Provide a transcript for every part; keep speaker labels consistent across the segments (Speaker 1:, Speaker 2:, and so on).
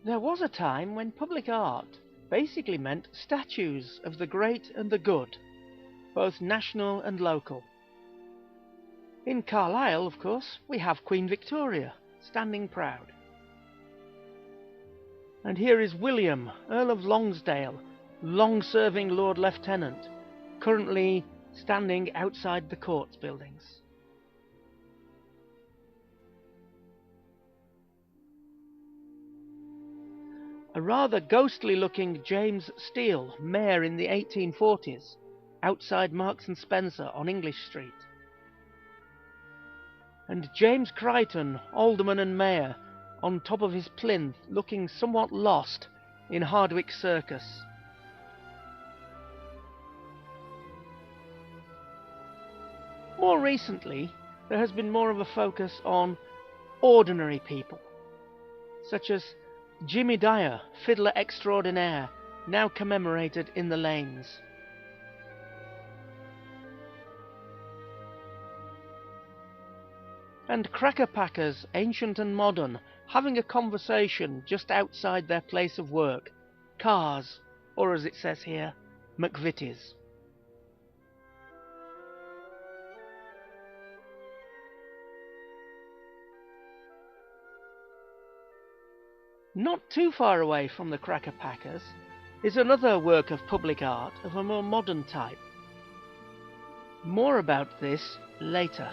Speaker 1: There was a time when public art basically meant statues of the great and the good, both national and local. In Carlisle, of course, we have Queen Victoria, standing proud. And here is William, Earl of Longsdale, long-serving Lord Lieutenant, currently standing outside the courts buildings. A rather ghostly-looking James Steele, mayor in the 1840s, outside Marks and Spencer on English Street. And James Crichton, alderman and mayor, on top of his plinth, looking somewhat lost in Hardwick Circus. More recently, there has been more of a focus on ordinary people, such as Jimmy Dyer, fiddler extraordinaire, now commemorated in the lanes. And cracker packers, ancient and modern, having a conversation just outside their place of work, cars, or as it says here, McVitie's. Not too far away from the cracker packers is another work of public art of a more modern type. More about this later.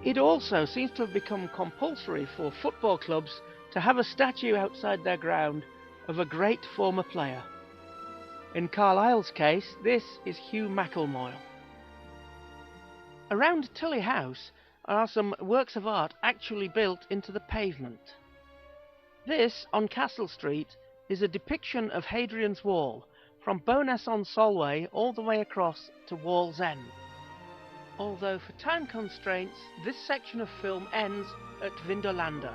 Speaker 1: It also seems to have become compulsory for football clubs to have a statue outside their ground of a great former player. In Carlisle's case, this is Hugh McElmoyle. Around Tully House are some works of art actually built into the pavement. This, on Castle Street, is a depiction of Hadrian's Wall, from Bowness-on-Solway all the way across to Wall's End. Although for time constraints, this section of film ends at Vindolanda.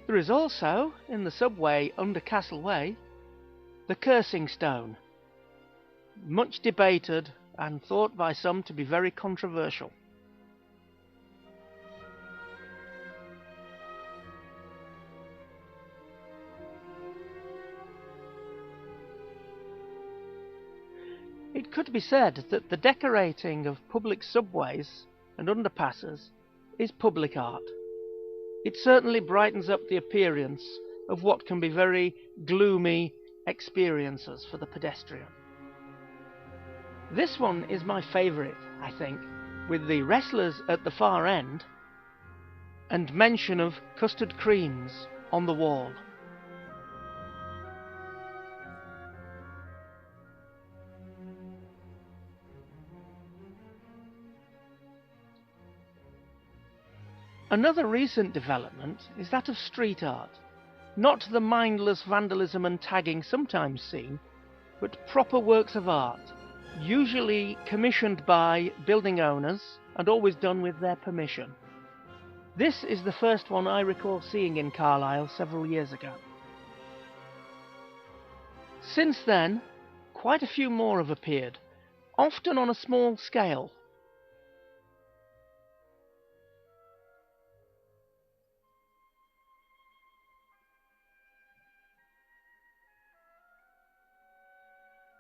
Speaker 1: There is also, in the subway under Castle Way, the Cursing Stone, much debated and thought by some to be very controversial. It could be said that the decorating of public subways and underpasses is public art. It certainly brightens up the appearance of what can be very gloomy experiences for the pedestrian. This one is my favourite, I think, with the wrestlers at the far end and mention of custard creams on the wall. Another recent development is that of street art, not the mindless vandalism and tagging sometimes seen, but proper works of art, usually commissioned by building owners and always done with their permission. This is the first one I recall seeing in Carlisle several years ago. Since then, quite a few more have appeared, often on a small scale.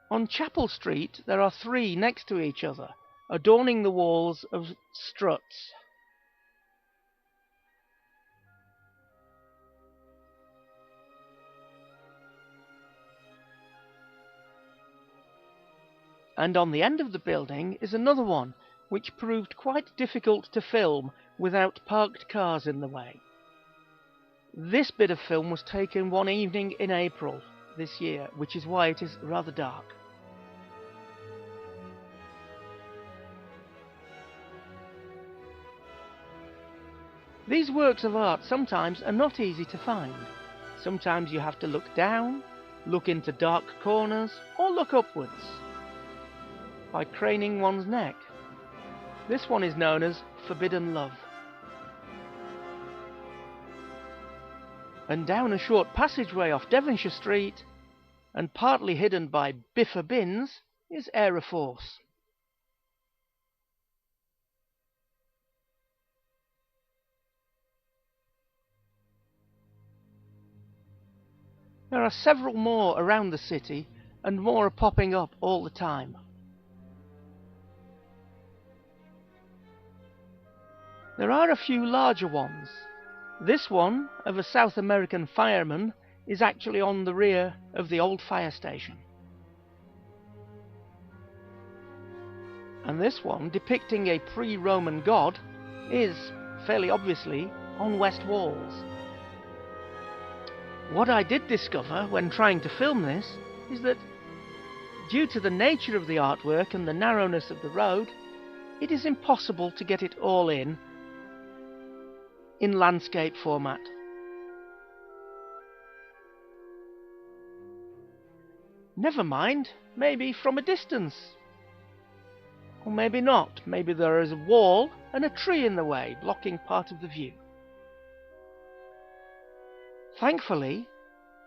Speaker 1: On Chapel Street there are three next to each other, adorning the walls of struts. And on the end of the building is another one, which proved quite difficult to film without parked cars in the way. This bit of film was taken one evening in April this year, which is why it is rather dark. These works of art sometimes are not easy to find. Sometimes you have to look down, look into dark corners, or look upwards by craning one's neck. This one is known as Forbidden Love. And down a short passageway off Devonshire Street, and partly hidden by Biffa Bins, is Air Force. There are several more around the city, and more are popping up all the time. There are a few larger ones. This one, of a South American fireman, is actually on the rear of the old fire station. And this one, depicting a pre-Roman god, is, fairly obviously, on west walls. What I did discover when trying to film this is that, due to the nature of the artwork and the narrowness of the road, it is impossible to get it all in landscape format. Never mind, maybe from a distance. Or maybe not. Maybe there is a wall and a tree in the way, blocking part of the view. Thankfully,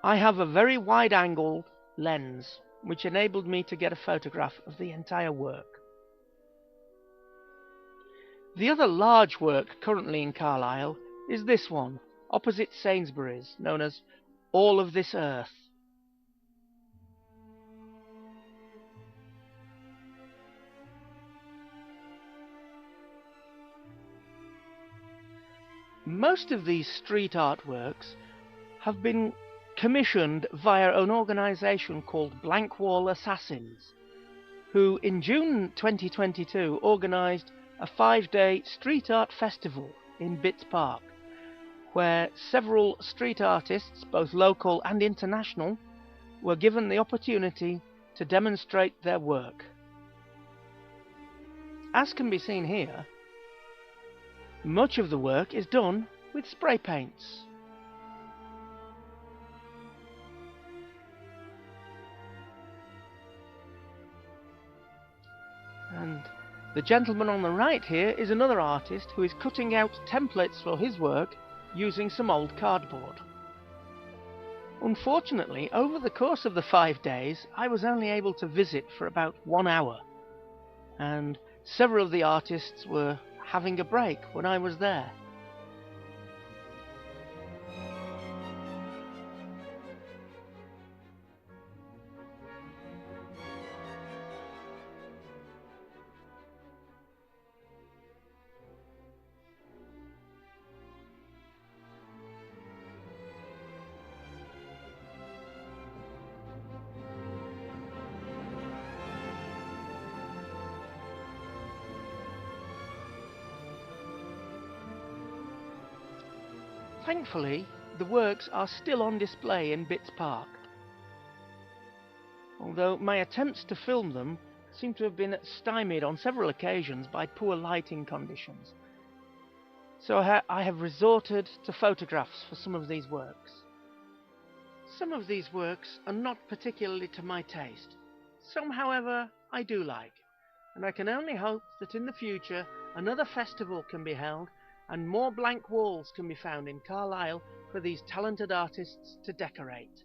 Speaker 1: I have a very wide-angled lens, which enabled me to get a photograph of the entire work. The other large work currently in Carlisle is this one, opposite Sainsbury's, known as All of This Earth. Most of these street artworks have been commissioned via an organisation called Blank Wall Assassins, who in June 2022 organised a 5-day street art festival in Bitts Park, where several street artists, both local and international, were given the opportunity to demonstrate their work. As can be seen here, much of the work is done with spray paints. And the gentleman on the right here is another artist who is cutting out templates for his work using some old cardboard. Unfortunately, over the course of the 5 days, I was only able to visit for about 1 hour, and several of the artists were having a break when I was there. Thankfully, the works are still on display in Bitts Park, although my attempts to film them seem to have been stymied on several occasions by poor lighting conditions. So I have resorted to photographs for some of these works. Some of these works are not particularly to my taste. Some, however, I do like, and I can only hope that in the future another festival can be held and more blank walls can be found in Carlisle for these talented artists to decorate.